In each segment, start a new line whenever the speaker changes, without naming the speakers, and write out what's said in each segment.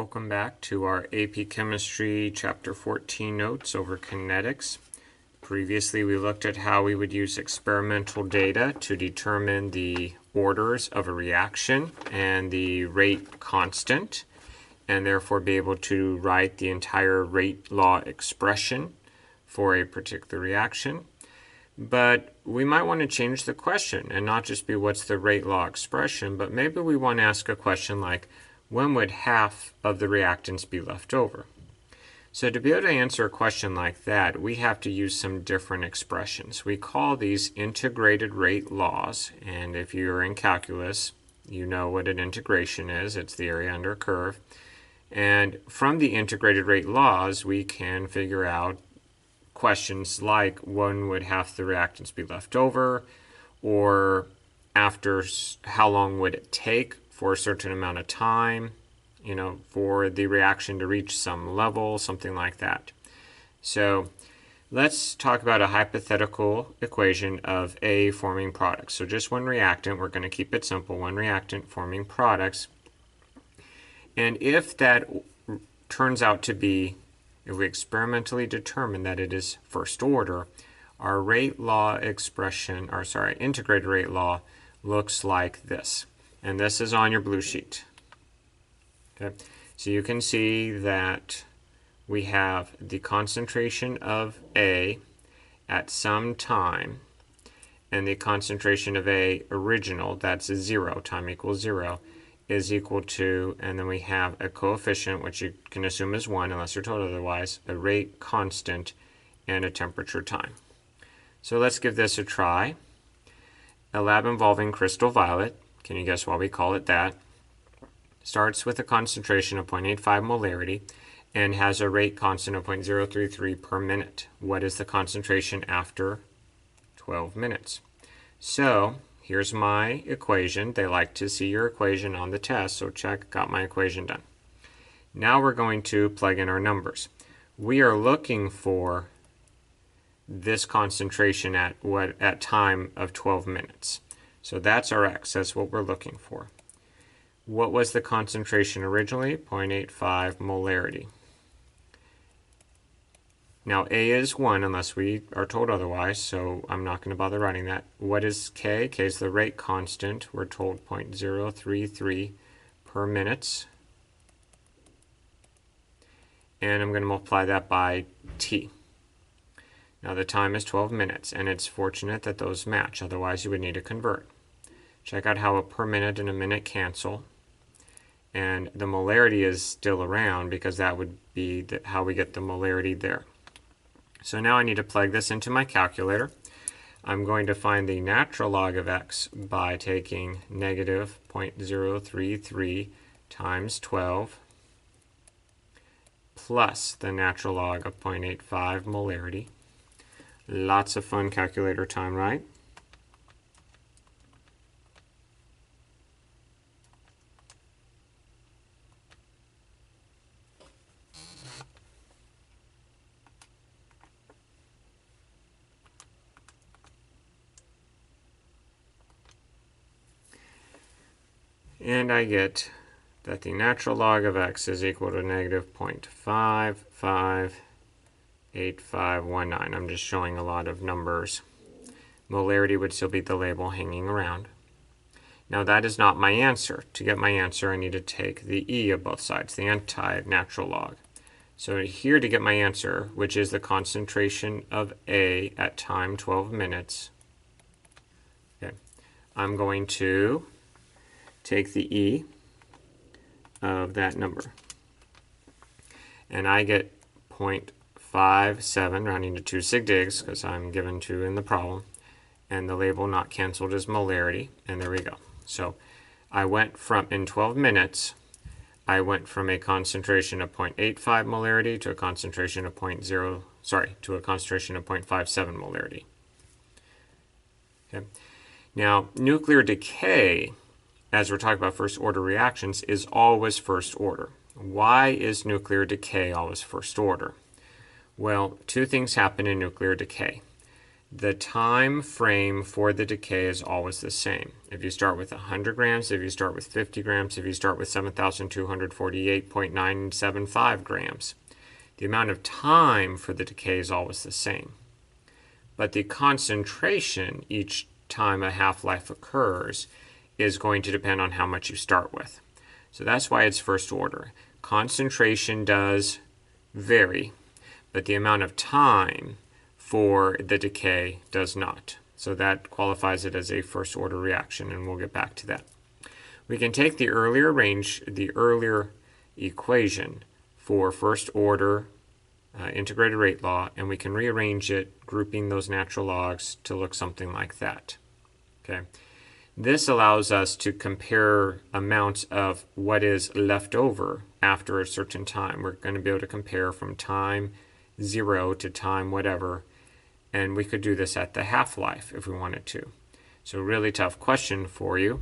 Welcome back to our AP Chemistry Chapter 14 notes over kinetics. Previously we looked at how we would use experimental data to determine the orders of a reaction and the rate constant, and therefore be able to write the entire rate law expression for a particular reaction. But we might want to change the question and not just be what's the rate law expression, but maybe we want to ask a question like, when would half of the reactants be left over? So to be able to answer a question like that, we have to use some different expressions. We call these integrated rate laws, and if you're in calculus, you know what an integration is. It's the area under a curve. And from the integrated rate laws, we can figure out questions like when would half the reactants be left over, or after how long would it take for a certain amount of time, for the reaction to reach some level, something like that. So let's talk about a hypothetical equation of A forming products. So just one reactant, we're going to keep it simple, one reactant forming products. And if that turns out to be, if we experimentally determine that it is first order, our rate law expression, integrated rate law looks like this. And this is on your blue sheet. Okay, so you can see that we have the concentration of A at some time, and the concentration of A original, that's 0, time equals 0, is equal to, and then we have a coefficient, which you can assume is 1 unless you're told otherwise, a rate constant, and a temperature time. So let's give this a try. A lab involving crystal violet, can you guess why we call it that? Starts with a concentration of 0.85 molarity and has a rate constant of 0.033 per minute. What is the concentration after 12 minutes? So here's my equation. They like to see your equation on the test, so check, got my equation done. Now we're going to plug in our numbers. We are looking for this concentration at time of 12 minutes. So that's our x, that's what we're looking for. What was the concentration originally? 0.85 molarity. Now A is 1 unless we are told otherwise, so I'm not going to bother writing that. What is K? K is the rate constant. We're told 0.033 per minute. And I'm going to multiply that by T. Now the time is 12 minutes, and it's fortunate that those match, otherwise you would need to convert. Check out how a per minute and a minute cancel, and the molarity is still around because that would be how we get the molarity there. So now I need to plug this into my calculator. I'm going to find the natural log of x by taking negative 0.033 times 12 plus the natural log of 0.85 molarity. Lots of fun calculator time, right? And I get that the natural log of x is equal to negative 0.558519. I'm just showing a lot of numbers. Molarity would still be the label hanging around. Now that is not my answer. To get my answer, I need to take the e of both sides, the anti-natural log. So here to get my answer, which is the concentration of A at time 12 minutes, okay, I'm going to take the e of that number. And I get 0.57, rounding to 2 sig digs, because I'm given 2 in the problem. And the label not canceled is molarity, and there we go. So I went from, in 12 minutes, I went from a concentration of 0.85 molarity to a concentration of 0.57 molarity. Okay. Now, nuclear decay, as we're talking about first order reactions, is always first order. Why is nuclear decay always first order? Well, two things happen in nuclear decay. the time frame for the decay is always the same. If you start with 100 grams, if you start with 50 grams, if you start with 7,248.975 grams, the amount of time for the decay is always the same. But the concentration each time a half-life occurs is going to depend on how much you start with. So that's why it's first order. Concentration does vary, but the amount of time for the decay does not. So that qualifies it as a first order reaction, and we'll get back to that. We can take the earlier equation for first order integrated rate law, and we can rearrange it, grouping those natural logs to look something like that. Okay. This allows us to compare amounts of what is left over after a certain time. We're going to be able to compare from time 0 to time whatever, and we could do this at the half-life if we wanted to. So really tough question for you.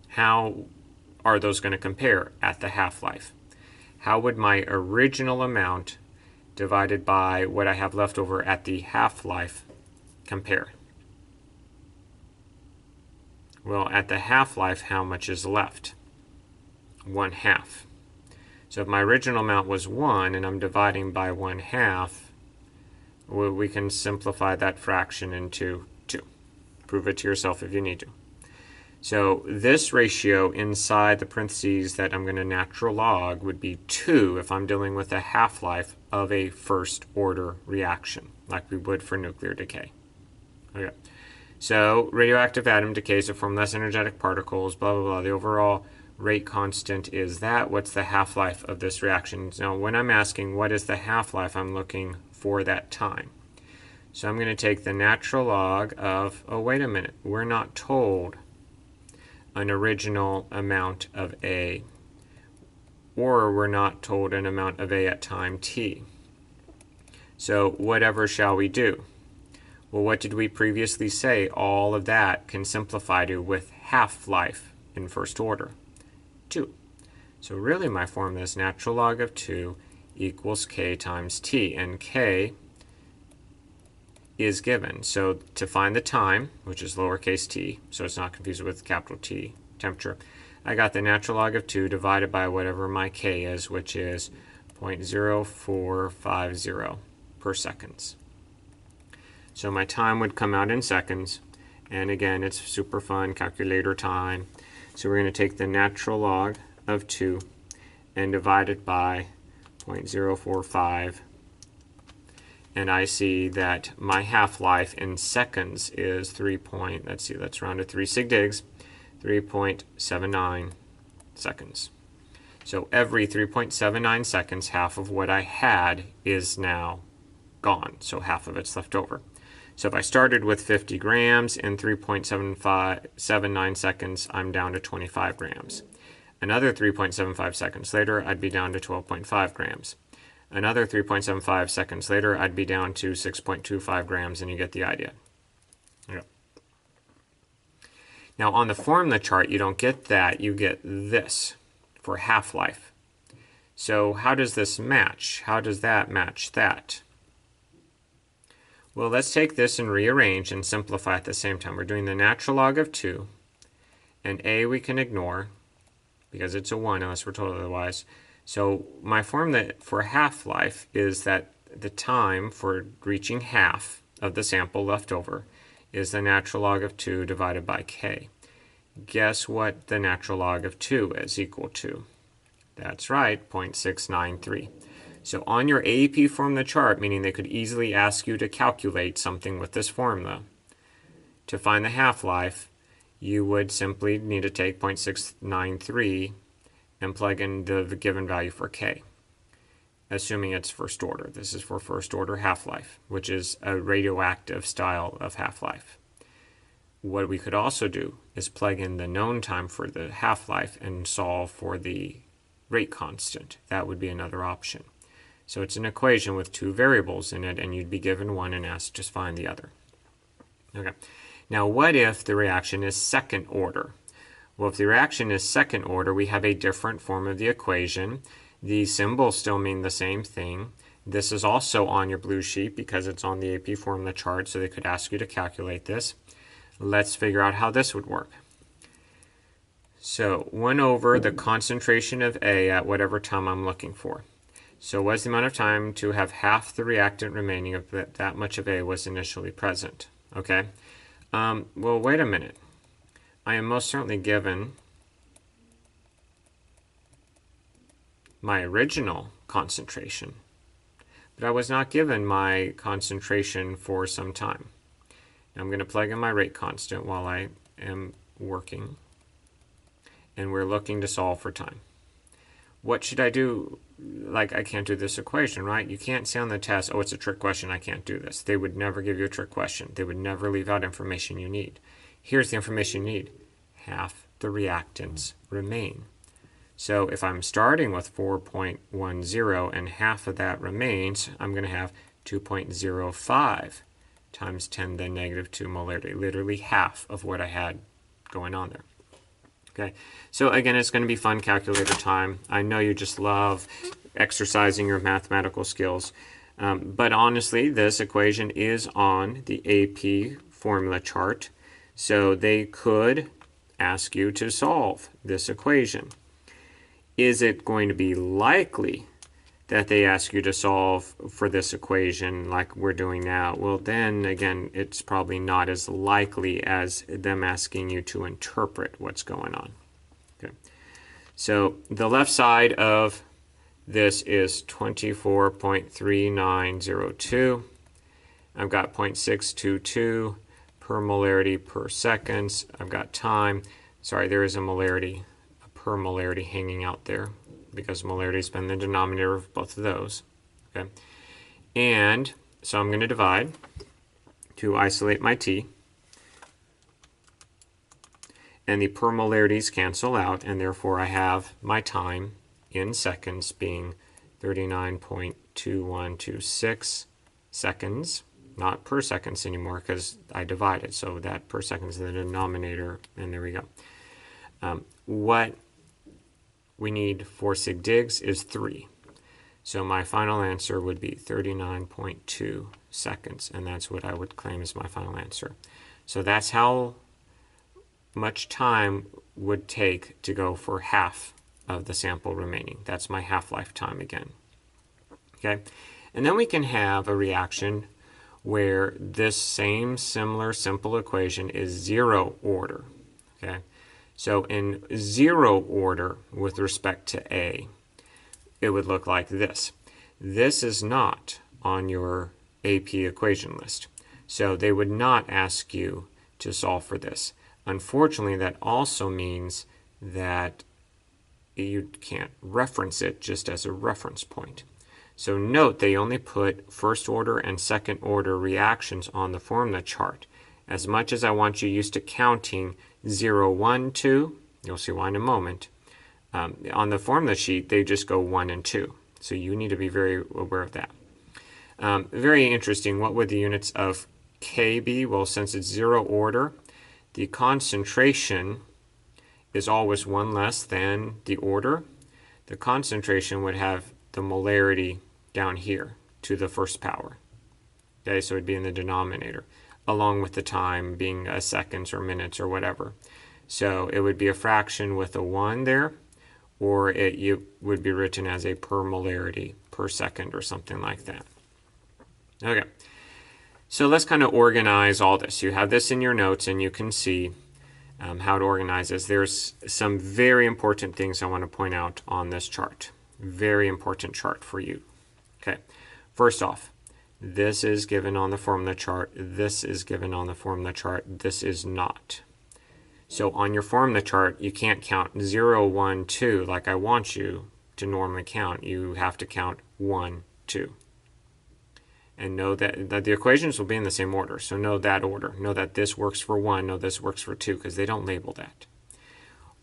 How are those going to compare at the half-life? How would my original amount divided by what I have left over at the half-life compare? Well, at the half-life, how much is left? 1/2. So if my original amount was 1 and I'm dividing by 1/2, we can simplify that fraction into 2. Prove it to yourself if you need to. So this ratio inside the parentheses that I'm going to natural log would be 2 if I'm dealing with a half-life of a first order reaction, like we would for nuclear decay. Okay. So radioactive atom decays to form less energetic particles, blah, blah, blah. The overall rate constant is that. What's the half-life of this reaction? Now, when I'm asking what is the half-life, I'm looking for that time. So I'm going to take the natural log of, oh, wait a minute, we're not told an original amount of A, or we're not told an amount of A at time t. So whatever shall we do? Well, what did we previously say? All of that can simplify to with half-life in first order, 2. So really my formula is natural log of 2 equals k times t, and k is given. So to find the time, which is lowercase t, so it's not confused with capital T, temperature, I got the natural log of 2 divided by whatever my k is, which is 0.0450 per seconds. So my time would come out in seconds, and again, it's super fun, calculator time. So we're going to take the natural log of 2 and divide it by 0.045, and I see that my half-life in seconds is let's round to 3 sig digs, 3.79 seconds. So every 3.79 seconds, half of what I had is now gone, so half of it's left over. So if I started with 50 grams in 3.79 seconds, I'm down to 25 grams. Another 3.75 seconds later, I'd be down to 12.5 grams. Another 3.75 seconds later, I'd be down to 6.25 grams, and you get the idea. Yep. Now on the formula chart, you don't get that, you get this for half-life. So how does this match? How does that match that? Well, let's take this and rearrange and simplify at the same time. We're doing the natural log of 2, and A we can ignore because it's a 1 unless we're told otherwise. So my formula for half-life is that the time for reaching half of the sample left over is the natural log of 2 divided by k. Guess what the natural log of 2 is equal to? That's right, 0.693. So on your AEP formula chart, meaning they could easily ask you to calculate something with this formula, to find the half-life, you would simply need to take 0.693 and plug in the given value for k, assuming it's first order. This is for first order half-life, which is a radioactive style of half-life. What we could also do is plug in the known time for the half-life and solve for the rate constant. That would be another option. So it's an equation with 2 variables in it, and you'd be given one and asked to just find the other. Okay. Now what if the reaction is second order? Well, if the reaction is second order, we have a different form of the equation. The symbols still mean the same thing. This is also on your blue sheet because it's on the AP formula chart, so they could ask you to calculate this. Let's figure out how this would work. So 1 over the concentration of A at whatever time I'm looking for. So what's the amount of time to have half the reactant remaining if that much of A was initially present? Okay. Well, wait a minute. I am most certainly given my original concentration, but I was not given my concentration for some time. I'm going to plug in my rate constant while I am working, and we're looking to solve for time. What should I do? Like, I can't do this equation, right? You can't say on the test, oh, it's a trick question, I can't do this. They would never give you a trick question. They would never leave out information you need. Here's the information you need. Half the reactants remain. So if I'm starting with 4.10 and half of that remains, I'm going to have 2.05 times 10 to the negative 2 molarity, literally half of what I had going on there. Okay, so again, it's going to be fun calculator time. I know you just love exercising your mathematical skills, but honestly, this equation is on the AP formula chart, so they could ask you to solve this equation. Is it going to be likely that they ask you to solve for this equation like we're doing now? Well, then again, it's probably not as likely as them asking you to interpret what's going on. Okay. So the left side of this is 24.3902. I've got 0.622 per molarity per seconds. I've got time. Sorry, there is a molarity, a per molarity hanging out there, because molarity has been the denominator of both of those. Okay, and so I'm going to divide to isolate my t, and the per molarities cancel out, and therefore I have my time in seconds being 39.2126 seconds, not per seconds anymore because I divided, so that per second is the denominator, and there we go. What we need for sig digs is 3. So my final answer would be 39.2 seconds, and that's what I would claim as my final answer. So that's how much time would take to go for half of the sample remaining. That's my half-life time again. Okay, and then we can have a reaction where this same similar simple equation is 0 order. Okay, so in 0 order with respect to A, it would look like this. This is not on your AP equation list, so they would not ask you to solve for this. Unfortunately, that also means that you can't reference it just as a reference point. So note they only put first order and second order reactions on the formula chart. As much as I want you used to counting 0, 1, 2, you'll see why in a moment, on the formula sheet they just go 1 and 2. So you need to be very aware of that. Very interesting. What would the units of K be? Well, since it's 0 order, the concentration is always 1 less than the order. The concentration would have the molarity down here to the first power. Okay, so it would be in the denominator, along with the time being seconds or minutes or whatever. So it would be a fraction with a 1 there, or it would be written as a per molarity per second or something like that. Okay, so let's kind of organize all this. You have this in your notes and you can see how to organize this. There's some very important things I want to point out on this chart. Very important chart for you. Okay, first off, this is given on the formula chart. This is given on the formula chart. This is not. So on your formula chart, you can't count 0, 1, 2 like I want you to normally count. You have to count 1, 2. And know that the equations will be in the same order. So know that order. Know that this works for 1, know this works for 2, because they don't label that.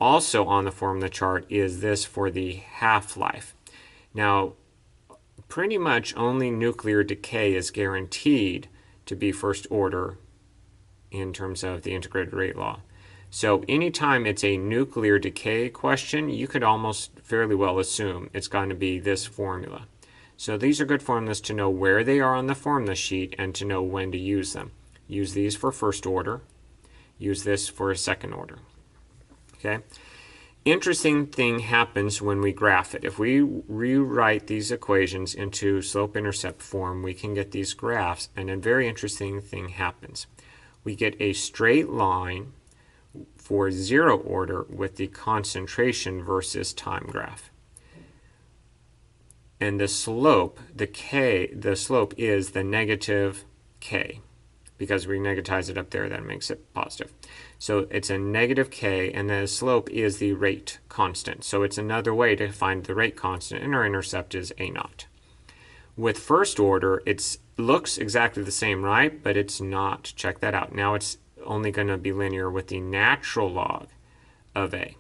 Also on the formula chart is this for the half-life. Now, pretty much only nuclear decay is guaranteed to be first order in terms of the integrated rate law. So anytime it's a nuclear decay question, you could almost fairly well assume it's going to be this formula. So these are good formulas to know where they are on the formula sheet and to know when to use them. Use these for first order. Use this for a second order. Okay. Interesting thing happens when we graph it. If we rewrite these equations into slope-intercept form, we can get these graphs, and a very interesting thing happens. We get a straight line for zero order with the concentration versus time graph. And the slope, the slope is the negative k. Because we negatize it up there, that makes it positive. So it's a negative k, and the slope is the rate constant. So it's another way to find the rate constant, and our intercept is a naught. With first order, it looks exactly the same, right? But it's not. Check that out. Now it's only going to be linear with the natural log of a.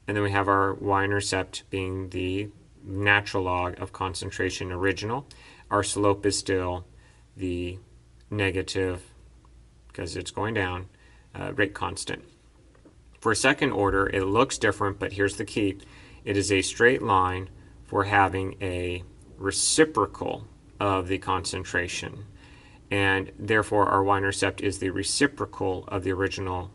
And then we have our y-intercept being the natural log of concentration original. Our slope is still the negative, because it's going down, rate constant. For second order, it looks different, but here's the key. It is a straight line for having a reciprocal of the concentration. And therefore, our y-intercept is the reciprocal of the original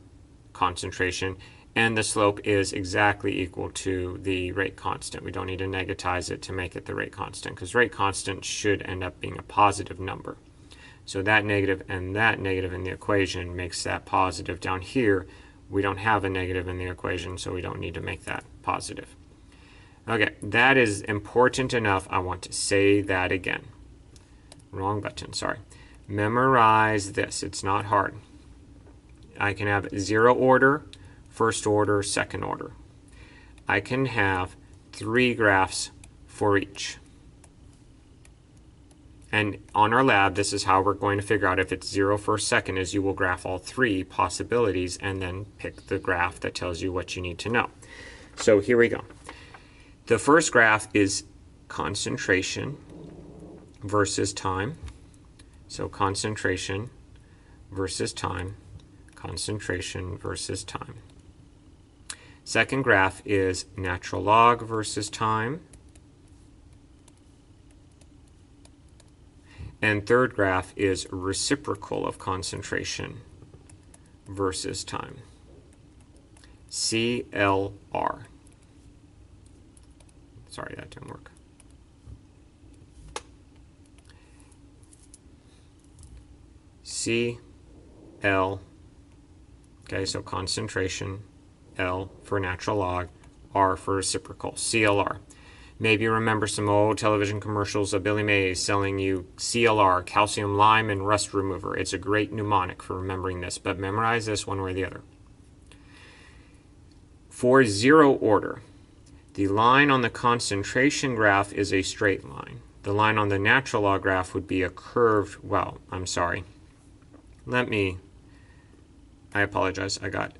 concentration, and the slope is exactly equal to the rate constant. We don't need to negatize it to make it the rate constant, because rate constant should end up being a positive number. So that negative and that negative in the equation makes that positive. Down here, we don't have a negative in the equation, so we don't need to make that positive. Okay, that is important enough. I want to say that again. Wrong button, sorry. Memorize this. It's not hard. I can have zero order, first order, second order. I can have 3 graphs for each. And on our lab, this is how we're going to figure out if it's 0 first, second, is you will graph all 3 possibilities and then pick the graph that tells you what you need to know. So here we go. The first graph is concentration versus time. So concentration versus time, concentration versus time. Second graph is natural log versus time. And third graph is reciprocal of concentration versus time. CLR. Sorry, that didn't work. CL. Okay, so concentration, L for natural log, R for reciprocal, CLR. Maybe you remember some old television commercials of Billy Mays selling you CLR, calcium lime and rust remover. It's a great mnemonic for remembering this, but memorize this one way or the other. For zero order, the line on the concentration graph is a straight line. The line on the natural log graph would be a curved, well, I'm sorry. I apologize, I got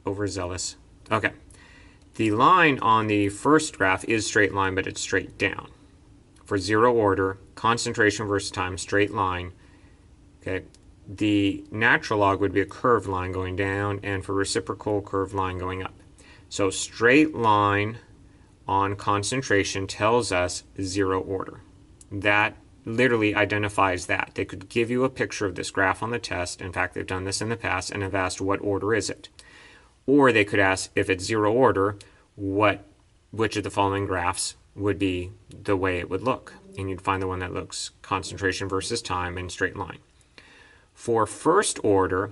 overzealous. Okay. The line on the first graph is straight line, but it's straight down. For zero order, concentration versus time, straight line. Okay. The natural log would be a curved line going down, and for reciprocal, curved line going up. So straight line on concentration tells us zero order. That literally identifies that. They could give you a picture of this graph on the test. In fact, they've done this in the past and have asked what order is it. Or they could ask, if it's zero order, which of the following graphs would be the way it would look. And you'd find the one that looks concentration versus time in straight line. For first order,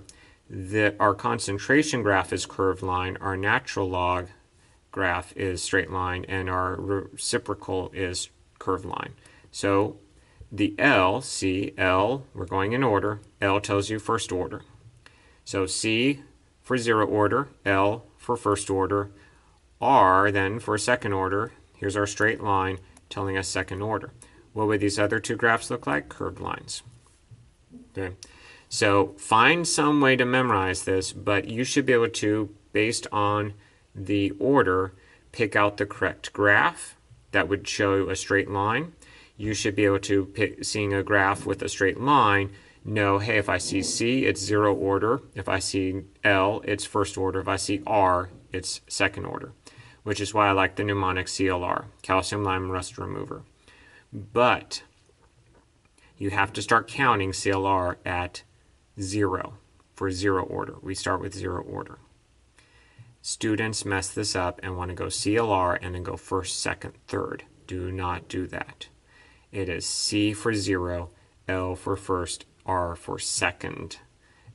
our concentration graph is curved line, our natural log graph is straight line, and our reciprocal is curved line. So the L, C, L, we're going in order. L tells you first order. So C for zero order, L for first order, R then for second order. Here's our straight line telling us second order. What would these other two graphs look like? Curved lines. Okay. So find some way to memorize this, but you should be able to, based on the order, pick out the correct graph that would show a straight line. You should be able to, seeing a graph with a straight line, know, hey, if I see C, it's zero order. If I see L, it's first order. If I see R, it's second order, which is why I like the mnemonic CLR, calcium lime rust remover. But you have to start counting CLR at 0 for 0 order. We start with 0 order. Students mess this up and want to go CLR and then go first, second, third. Do not do that. It is C for 0, L for first, R for second,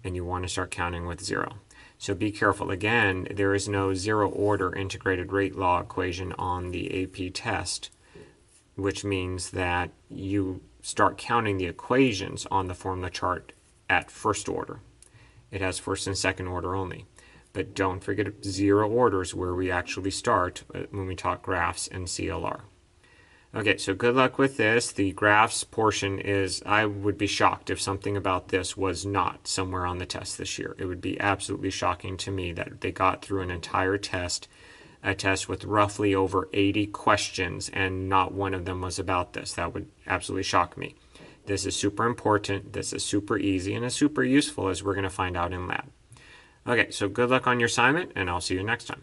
and you want to start counting with 0. So be careful. Again, there is no 0 order integrated rate law equation on the AP test, which means that you start counting the equations on the formula chart at first order. It has first and second order only. But don't forget 0 orders where we actually start when we talk graphs and CLR. Okay, so good luck with this. The graphs portion is, I would be shocked if something about this was not somewhere on the test this year. It would be absolutely shocking to me that they got through an entire test, a test with roughly over 80 questions, and not one of them was about this. That would absolutely shock me. This is super important, this is super easy, and is super useful, as we're going to find out in lab. Okay, so good luck on your assignment, and I'll see you next time.